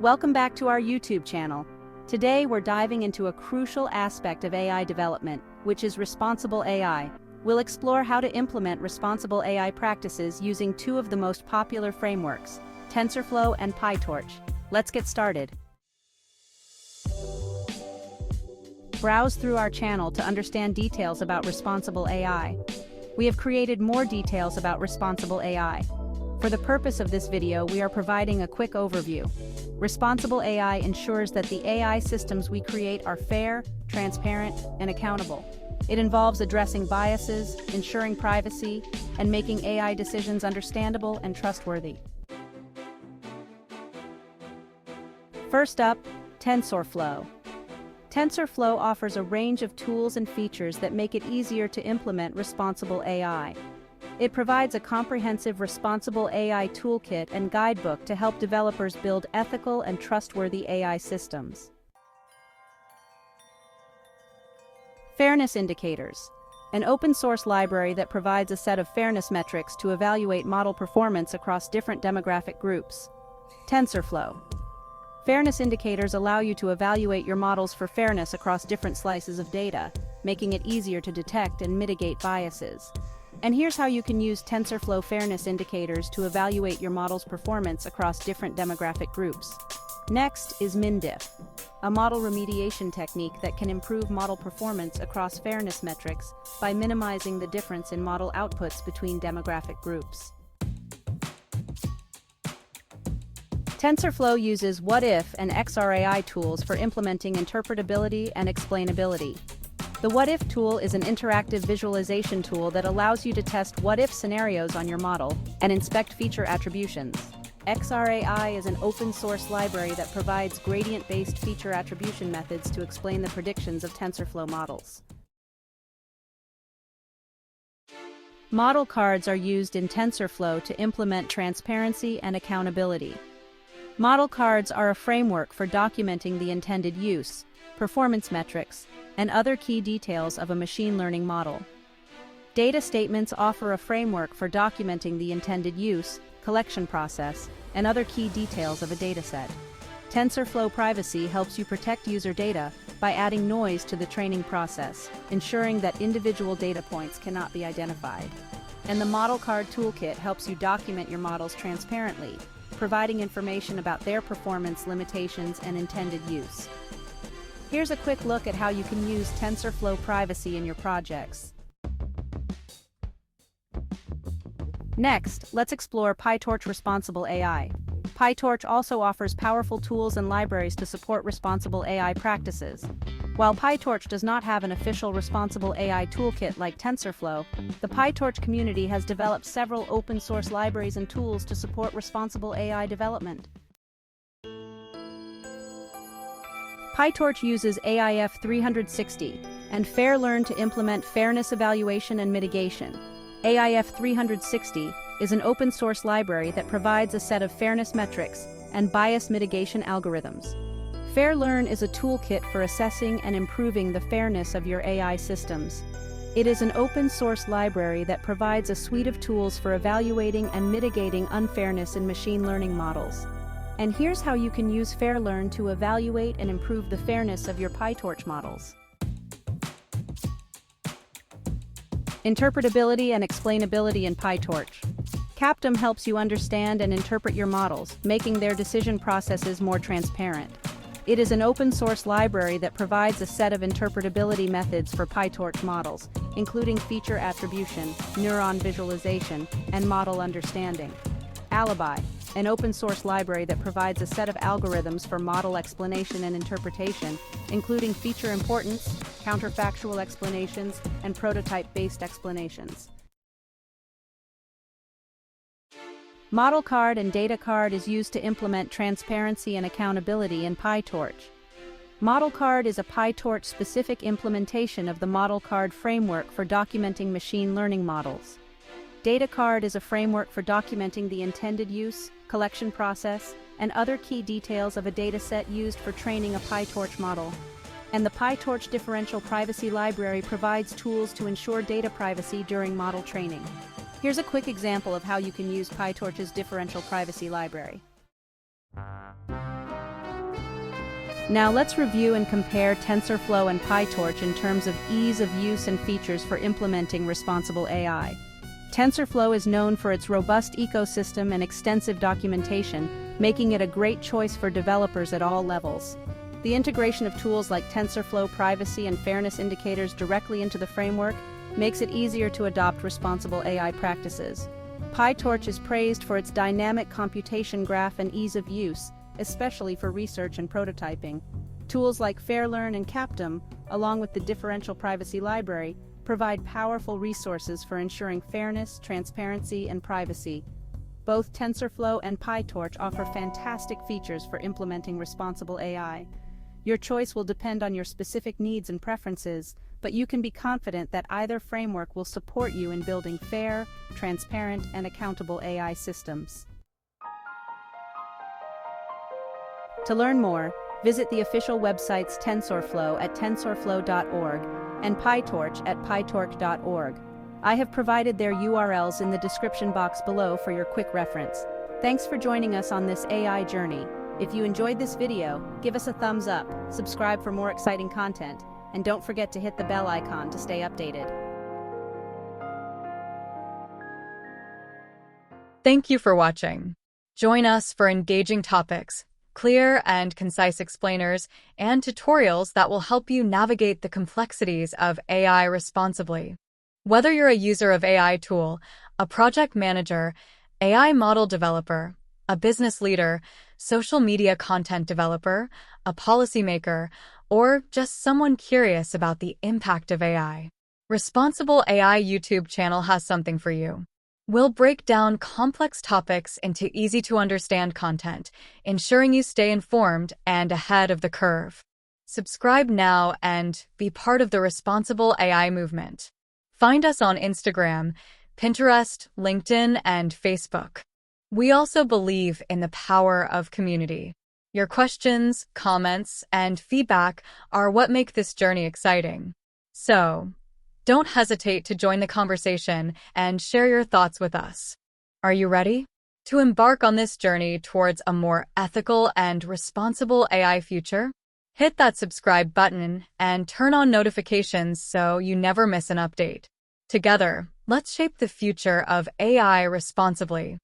Welcome back to our YouTube channel. Today we're diving into a crucial aspect of AI development, which is responsible AI. We'll explore how to implement responsible AI practices using two of the most popular frameworks, TensorFlow and PyTorch. Let's get started. Browse through our channel to understand details about responsible AI. We have created more details about responsible AI. For the purpose of this video, we are providing a quick overview. Responsible AI ensures that the AI systems we create are fair, transparent, and accountable. It involves addressing biases, ensuring privacy, and making AI decisions understandable and trustworthy. First up, TensorFlow. TensorFlow offers a range of tools and features that make it easier to implement responsible AI. It provides a comprehensive responsible AI toolkit and guidebook to help developers build ethical and trustworthy AI systems. Fairness Indicators, an open-source library that provides a set of fairness metrics to evaluate model performance across different demographic groups. TensorFlow. Fairness indicators allow you to evaluate your models for fairness across different slices of data, making it easier to detect and mitigate biases. And here's how you can use TensorFlow fairness indicators to evaluate your model's performance across different demographic groups. Next is MinDiff, a model remediation technique that can improve model performance across fairness metrics by minimizing the difference in model outputs between demographic groups. TensorFlow uses what-if and XRAI tools for implementing interpretability and explainability. The what-if tool is an interactive visualization tool that allows you to test what-if scenarios on your model and inspect feature attributions. XRAI is an open-source library that provides gradient-based feature attribution methods to explain the predictions of TensorFlow models. Model cards are used in TensorFlow to implement transparency and accountability. Model cards are a framework for documenting the intended use, performance metrics, and other key details of a machine learning model. Data statements offer a framework for documenting the intended use, collection process, and other key details of a dataset. TensorFlow Privacy helps you protect user data by adding noise to the training process, ensuring that individual data points cannot be identified. And the Model Card Toolkit helps you document your models transparently, providing information about their performance limitations and intended use. Here's a quick look at how you can use TensorFlow Privacy in your projects. Next, let's explore PyTorch Responsible AI. PyTorch also offers powerful tools and libraries to support responsible AI practices. While PyTorch does not have an official responsible AI toolkit like TensorFlow, the PyTorch community has developed several open-source libraries and tools to support responsible AI development. PyTorch uses AIF 360 and Fairlearn to implement fairness evaluation and mitigation. AIF 360 is an open-source library that provides a set of fairness metrics and bias mitigation algorithms. Fairlearn is a toolkit for assessing and improving the fairness of your AI systems. It is an open-source library that provides a suite of tools for evaluating and mitigating unfairness in machine learning models. And here's how you can use Fairlearn to evaluate and improve the fairness of your PyTorch models. Interpretability and explainability in PyTorch. Captum helps you understand and interpret your models, making their decision processes more transparent. It is an open-source library that provides a set of interpretability methods for PyTorch models, including feature attribution, neuron visualization, and model understanding. Alibi, an open-source library that provides a set of algorithms for model explanation and interpretation, including feature importance, counterfactual explanations, and prototype-based explanations. Model Card and Data Card is used to implement transparency and accountability in PyTorch. Model Card is a PyTorch-specific implementation of the Model Card framework for documenting machine learning models. Data Card is a framework for documenting the intended use, collection process, and other key details of a dataset used for training a PyTorch model. And the PyTorch Differential Privacy Library provides tools to ensure data privacy during model training. Here's a quick example of how you can use PyTorch's Differential Privacy Library. Now let's review and compare TensorFlow and PyTorch in terms of ease of use and features for implementing responsible AI. TensorFlow is known for its robust ecosystem and extensive documentation, making it a great choice for developers at all levels. The integration of tools like TensorFlow Privacy and Fairness Indicators directly into the framework makes it easier to adopt responsible AI practices. PyTorch is praised for its dynamic computation graph and ease of use, especially for research and prototyping. Tools like Fairlearn and Captum, along with the Differential privacy library, provide powerful resources for ensuring fairness, transparency, and privacy. Both TensorFlow and PyTorch offer fantastic features for implementing responsible AI. Your choice will depend on your specific needs and preferences, but you can be confident that either framework will support you in building fair, transparent, and accountable AI systems. To learn more, visit the official websites TensorFlow at tensorflow.org and PyTorch at pytorch.org. I have provided their URLs in the description box below for your quick reference. Thanks for joining us on this AI journey. If you enjoyed this video, give us a thumbs up, subscribe for more exciting content, and don't forget to hit the bell icon to stay updated. Thank you for watching. Join us for engaging topics, clear and concise explainers, and tutorials that will help you navigate the complexities of AI responsibly. Whether you're a user of AI tool, a project manager, AI model developer, a business leader, social media content developer, a policymaker, or just someone curious about the impact of AI, Responsible AI YouTube channel has something for you. We'll break down complex topics into easy-to-understand content, ensuring you stay informed and ahead of the curve. Subscribe now and be part of the responsible AI movement. Find us on Instagram, Pinterest, LinkedIn, and Facebook. We also believe in the power of community. Your questions, comments, and feedback are what make this journey exciting. So, don't hesitate to join the conversation and share your thoughts with us. Are you ready to embark on this journey towards a more ethical and responsible AI future? Hit that subscribe button and turn on notifications so you never miss an update. Together, let's shape the future of AI responsibly.